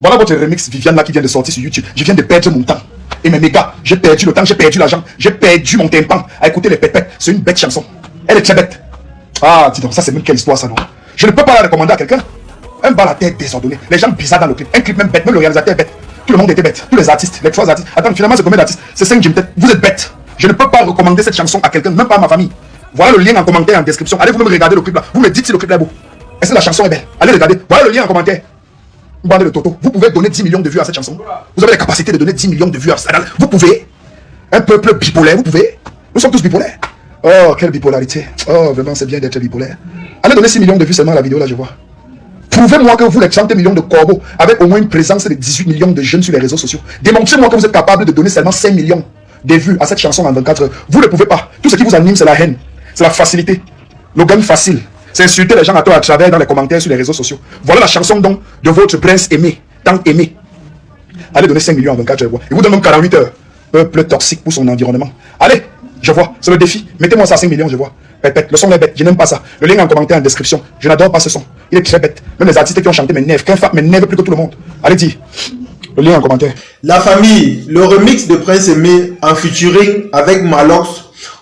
Voilà votre remix Viviane là qui vient de sortir sur YouTube. Je viens de perdre mon temps. Et mes gars, j'ai perdu le temps, j'ai perdu l'argent, j'ai perdu mon tympan à écouter les pépettes. C'est une bête chanson. Elle est très bête. Ah, dis donc, ça c'est même quelle histoire ça, non? Je ne peux pas la recommander à quelqu'un. Un bas la tête désordonnée. Les gens bizarres dans le clip. Un clip même bête, même le réalisateur est bête. Tout le monde était bête. Tous les artistes, les 3 artistes. Attends, finalement c'est combien d'artistes? C'est 5 Jim Tête. Vous êtes bêtes. Je ne peux pas recommander cette chanson à quelqu'un, même pas à ma famille. Voilà le lien en commentaire, en description. Allez vous-même regarder le clip là. Vous me dites si le clip là est beau. Est-ce que la chanson est belle? Allez regarder. Voilà le lien en commentaire. Bande de Toto, vous pouvez donner 10 millions de vues à cette chanson. Vous avez la capacité de donner 10 millions de vues à ça. Vous pouvez. Un peuple bipolaire, vous pouvez. Nous sommes tous bipolaires. Oh, quelle bipolarité. Oh, vraiment, c'est bien d'être bipolaire. Allez donner 6 millions de vues seulement à la vidéo, là, je vois. Prouvez-moi que vous, les 30 millions de corbeaux, avec au moins une présence de 18 millions de jeunes sur les réseaux sociaux. Démontrez-moi que vous êtes capable de donner seulement 5 millions de vues à cette chanson en 24 heures. Vous ne pouvez pas. Tout ce qui vous anime, c'est la haine. C'est la facilité. Le gain facile. C'est insulter les gens à travers dans les commentaires sur les réseaux sociaux. Voilà la chanson donc de votre prince aimé, tant aimé. Allez donner 5 millions en 24 heures. Et vous donnez même 48 heures. Peuple toxique pour son environnement. Allez, je vois, c'est le défi. Mettez-moi ça à 5 millions, je vois. Pépette, le son est bête, je n'aime pas ça. Le lien en commentaire en description. Je n'adore pas ce son. Il est très bête. Même les artistes qui ont chanté m'énervent. Qu'un fat m'énerve plus que tout le monde. Allez, dis. Le lien en commentaire. La famille, le remix de Prince Aimé en featuring avec Malox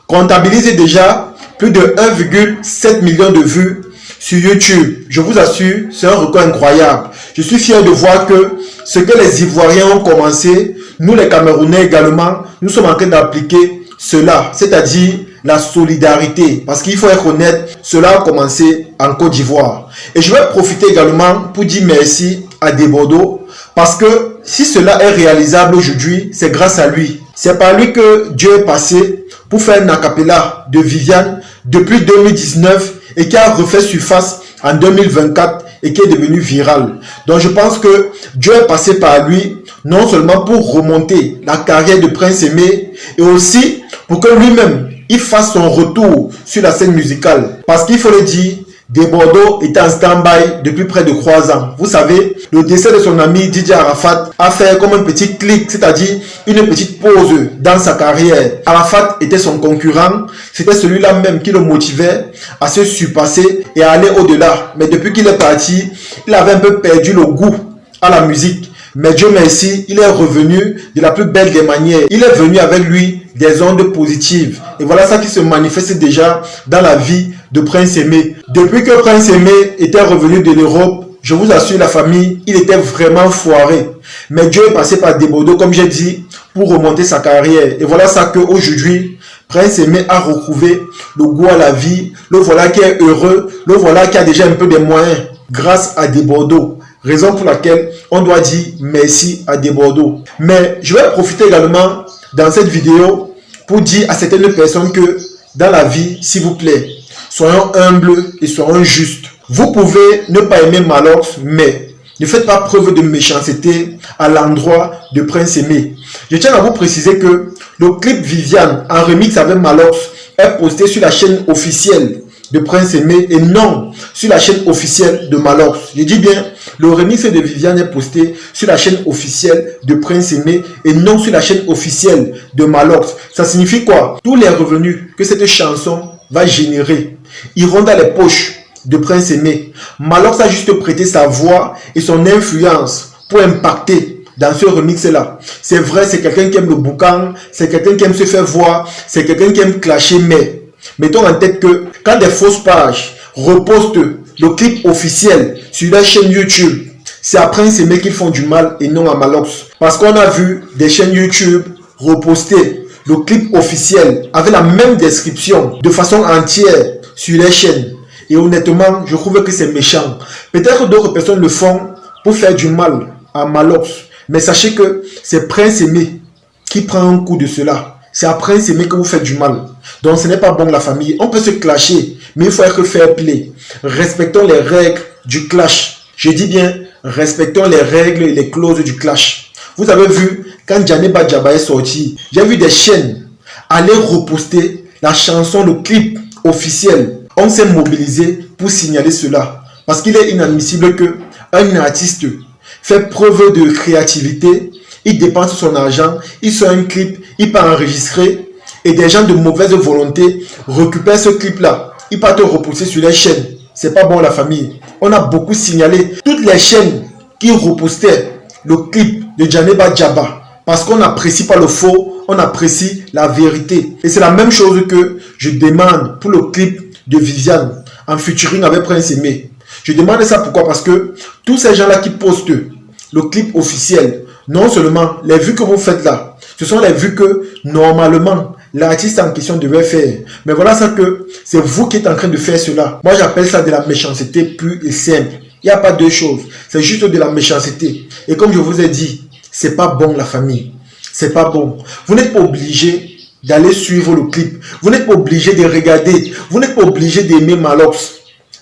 comptabilise déjà plus de 1,7 million de vues sur YouTube. Je vous assure, c'est un record incroyable. Je suis fier de voir que ce que les Ivoiriens ont commencé, nous les Camerounais également, nous sommes en train d'appliquer cela, c'est-à-dire la solidarité. Parce qu'il faut être honnête, cela a commencé en Côte d'Ivoire. Et je vais profiter également pour dire merci à Desbordeaux, parce que si cela est réalisable aujourd'hui, c'est grâce à lui. C'est par lui que Dieu est passé pour faire un acapella de Viviane depuis 2019 et qui a refait surface en 2024 et qui est devenu viral. Donc je pense que Dieu est passé par lui non seulement pour remonter la carrière de Prince Aimé et aussi pour que lui-même il fasse son retour sur la scène musicale. Parce qu'il faut le dire, Desbordeaux était en stand-by depuis près de 3 ans. Vous savez, le décès de son ami DJ Arafat a fait comme un petit clic, c'est-à-dire une petite pause dans sa carrière. Arafat était son concurrent, c'était celui-là même qui le motivait à se surpasser et à aller au-delà. Mais depuis qu'il est parti, il avait un peu perdu le goût à la musique. Mais Dieu merci, il est revenu de la plus belle des manières. Il est venu avec lui des ondes positives. Et voilà ça qui se manifeste déjà dans la vie de Prince Aimé. Depuis que Prince Aimé était revenu de l'Europe, je vous assure la famille, il était vraiment foiré. Mais Dieu est passé par Desbordeaux, comme j'ai dit, pour remonter sa carrière. Et voilà ça qu'aujourd'hui, Prince Aimé a retrouvé le goût à la vie. Le voilà qui est heureux. Le voilà qui a déjà un peu de moyens grâce à Desbordeaux. Raison pour laquelle on doit dire merci à Desbordeaux. Mais je vais profiter également dans cette vidéo pour dire à certaines personnes que dans la vie, s'il vous plaît, soyons humbles et soyons justes. Vous pouvez ne pas aimer Malox, mais ne faites pas preuve de méchanceté à l'endroit de Prince Aimé. Je tiens à vous préciser que le clip Viviane en remix avec Malox est posté sur la chaîne officielle de Prince Aimé et non sur la chaîne officielle de Malox. Je dis bien, le remix de Viviane est posté sur la chaîne officielle de Prince Aimé et non sur la chaîne officielle de Malox. Ça signifie quoi? Tous les revenus que cette chanson va générer iront dans les poches de Prince Aimé. Malox a juste prêté sa voix et son influence pour impacter dans ce remix-là. C'est vrai, c'est quelqu'un qui aime le boucan, c'est quelqu'un qui aime se faire voir, c'est quelqu'un qui aime clasher, mais mettons en tête que quand des fausses pages repostent le clip officiel sur leur chaîne YouTube, c'est à Prince Aimé qu'ils font du mal et non à Malox. Parce qu'on a vu des chaînes YouTube reposter le clip officiel avec la même description de façon entière sur les chaînes. Et honnêtement, je trouve que c'est méchant. Peut-être d'autres personnes le font pour faire du mal à Malox. Mais sachez que c'est Prince Aimé qui prend un coup de cela. C'est à Prince Aimé que vous faites du mal. Donc ce n'est pas bon la famille. On peut se clasher, mais il faut être fair play. Respectons les règles du clash. Je dis bien, respectons les règles et les clauses du clash. Vous avez vu, quand Djaneba Djaba est sorti, j'ai vu des chaînes aller reposter la chanson, le clip officiel. On s'est mobilisé pour signaler cela. Parce qu'il est inadmissible qu'un artiste fait preuve de créativité, il dépense son argent, il sort un clip, il peut enregistrer et des gens de mauvaise volonté récupèrent ce clip-là. Ils partent repousser sur les chaînes. C'est pas bon la famille. On a beaucoup signalé toutes les chaînes qui repostaient le clip de Djaneba Djaba. Parce qu'on n'apprécie pas le faux, on apprécie la vérité. Et c'est la même chose que je demande pour le clip de Viviane en featuring avec Prince Aimé. Je demande ça pourquoi? Parce que tous ces gens-là qui postent le clip officiel, non seulement les vues que vous faites là, ce sont les vues que normalement l'artiste en question devait faire. Mais voilà ça que c'est vous qui êtes en train de faire cela. Moi j'appelle ça de la méchanceté pure et simple. Il n'y a pas deux choses. C'est juste de la méchanceté. Et comme je vous ai dit, c'est pas bon la famille. C'est pas bon. Vous n'êtes pas obligé d'aller suivre le clip. Vous n'êtes pas obligé de regarder. Vous n'êtes pas obligé d'aimer Malox.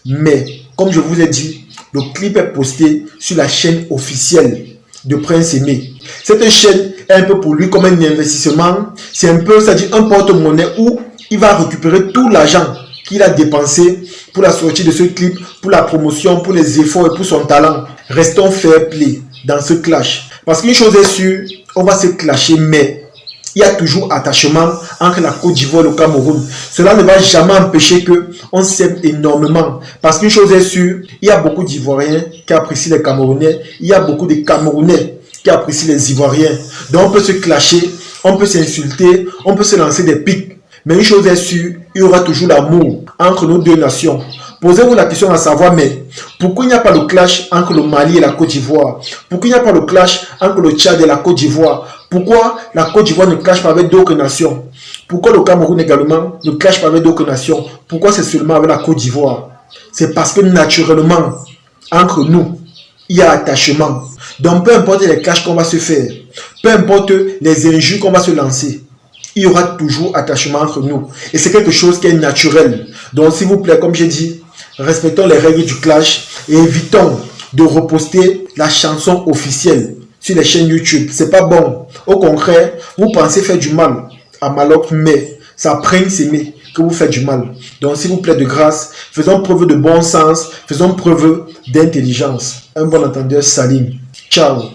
Mais, comme je vous ai dit, le clip est posté sur la chaîne officielle de Prince Aimé. Cette chaîne est un peu pour lui comme un investissement. C'est un peu, c'est-à-dire un porte-monnaie où il va récupérer tout l'argent qu'il a dépensé pour la sortie de ce clip, pour la promotion, pour les efforts et pour son talent. Restons fair play dans ce clash. Parce qu'une chose est sûre, on va se clasher, mais il y a toujours attachement entre la Côte d'Ivoire et le Cameroun. Cela ne va jamais empêcher qu'on s'aime énormément. Parce qu'une chose est sûre, il y a beaucoup d'Ivoiriens qui apprécient les Camerounais. Il y a beaucoup de Camerounais qui apprécient les Ivoiriens. Donc on peut se clasher, on peut s'insulter, on peut se lancer des pics. Mais une chose est sûre, il y aura toujours l'amour entre nos deux nations. Posez-vous la question à savoir, mais pourquoi il n'y a pas le clash entre le Mali et la Côte d'Ivoire? Pourquoi il n'y a pas le clash entre le Tchad et la Côte d'Ivoire? Pourquoi la Côte d'Ivoire ne clash pas avec d'autres nations? Pourquoi le Cameroun également ne clash pas avec d'autres nations? Pourquoi c'est seulement avec la Côte d'Ivoire? C'est parce que naturellement, entre nous, il y a attachement. Donc peu importe les clashs qu'on va se faire, peu importe les injures qu'on va se lancer, il y aura toujours attachement entre nous. Et c'est quelque chose qui est naturel. Donc s'il vous plaît, comme j'ai dit, respectons les règles du clash et évitons de reposter la chanson officielle sur les chaînes YouTube. C'est pas bon. Au contraire, vous pensez faire du mal à Malox, mais ça Prince Aimé que vous faites du mal. Donc s'il vous plaît, de grâce, faisons preuve de bon sens, faisons preuve d'intelligence. Un bon entendeur, Salim. Ciao.